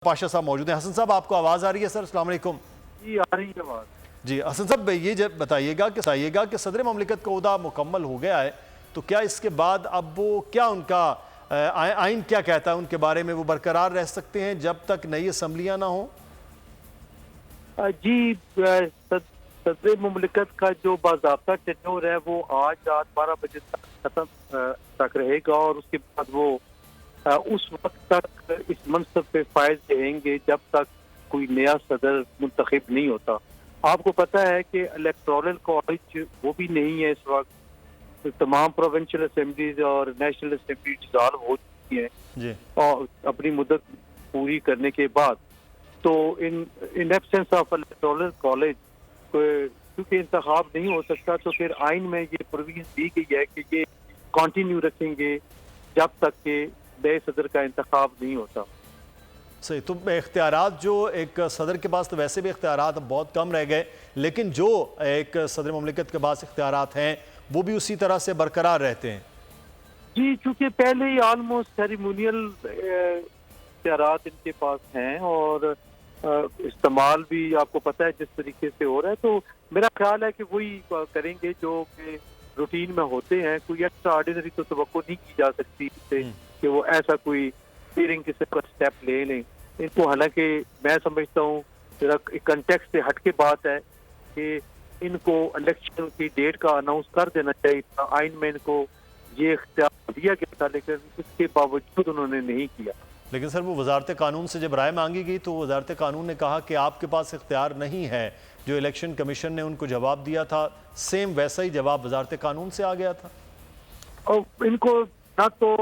पाशा साहब मौजूद हैं। हसन साहब, आपको आवाज़ आ रही है सर? अस्सलाम वालेकुम। जी आ रही है आवाज़। जी हसन साहब, ये बताइएगा कि सदर ममलिकत का ओहदा मुकम्मल हो गया है, तो क्या इसके बाद अब वो क्या उनका आइन क्या कहता है उनके बारे में, वो बरकरार रह सकते हैं जब तक नई असम्बलियाँ ना हो? जी सदर ममलिकत का जो बाज़ाब्ता टेन्योर है वो आज रात 12 बजे तक खत्म तक रहेगा और उसके बाद वो उस वक्त तक इस मनसब पे फायज रहेंगे जब तक कोई नया सदर मुंतखब नहीं होता। आपको पता है कि इलेक्टोरल कॉलेज वो भी नहीं है इस वक्त। तमाम प्रोविंशियल असेंबलीज और नेशनल असेंबली डिसॉल्व हो चुकी है और अपनी मुद्दत पूरी करने के बाद, तो in absence of electoral college क्योंकि इंतखाब नहीं हो सकता, तो फिर आइन में ये प्रोविजन दी गई है कि ये कंटिन्यू रखेंगे जब तक के नए सदर का इंतखाब नहीं होता। सही, तो इख्तियारात जो एक सदर के पास, तो वैसे भी इख्तियारात अब बहुत कम रह गए, लेकिन जो एक सदर ममलिकत के पास इख्तियारात हैं वो भी उसी तरह से बरकरार रहते हैं। जी, चूँकि पहले ही ऑलमोस्ट सेरेमोनियल इख्तियारात इनके पास हैं और इस्तेमाल भी आपको पता है जिस तरीके से हो रहा है, तो मेरा ख्याल है कि वही करेंगे जो कि रूटीन में होते हैं। कोई एक्स्ट्रा ऑर्डिनरी तो तवक्को नहीं की जा सकती इससे कि वो ऐसा कोई स्टीयरिंग किसी का स्टेप ले लें इनको। हालांकि मैं समझता हूँ एक कंटेक्स्ट से हट के बात है कि इनको इलेक्शन की डेट का अनाउंस कर देना चाहिए था। आइन में इनको ये इख्तियार दिया गया था, लेकिन इसके बावजूद उन्होंने नहीं किया। लेकिन सर, वो वजारत कानून से जब राय मांगी गई तो वजारत कानून ने कहा कि आपके पास इख्तियार नहीं है। जो इलेक्शन कमीशन ने उनको जवाब दिया था, सेम वैसा ही जवाब वजारत कानून से आ गया था। और इनको ना तो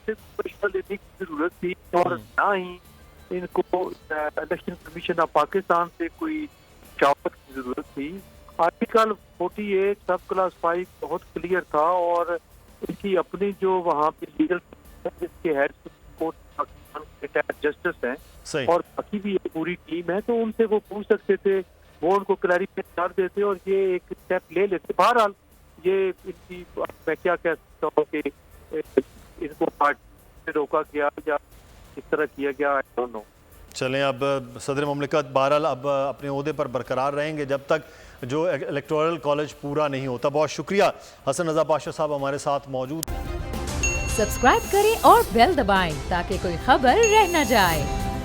लेने की जरूरत थी और ना ही इनको इलेक्शन कमीशन ऑफ पाकिस्तान से कोई चावत की जरूरत थी। आर्टिकल 48 सब क्लास 5 बहुत क्लियर था और इनकी अपनी जो वहाँ पे लीगल के हेड जस्टिस हैं और बाकी भी पूरी टीम है, तो उनसे वो पूछ सकते थे, वो उनको क्लैरिफाई कर देते और ये एक स्टेप ले लेते। बहरहाल ये इनकी, मैं क्या कह सकता हूँ कि इनको पार्टी से रोका गया या इस तरह किया गया, आई डोंट नो। चलें, अब सदर ममलिकत बहरहाल अब अपने ओहदे पर बरकरार रहेंगे जब तक जो इलेक्टोरल कॉलेज पूरा नहीं होता। बहुत शुक्रिया हसन रज़ा पाशा साहब हमारे साथ मौजूद। सब्सक्राइब करें और बेल दबाएं ताकि कोई खबर रह न जाए।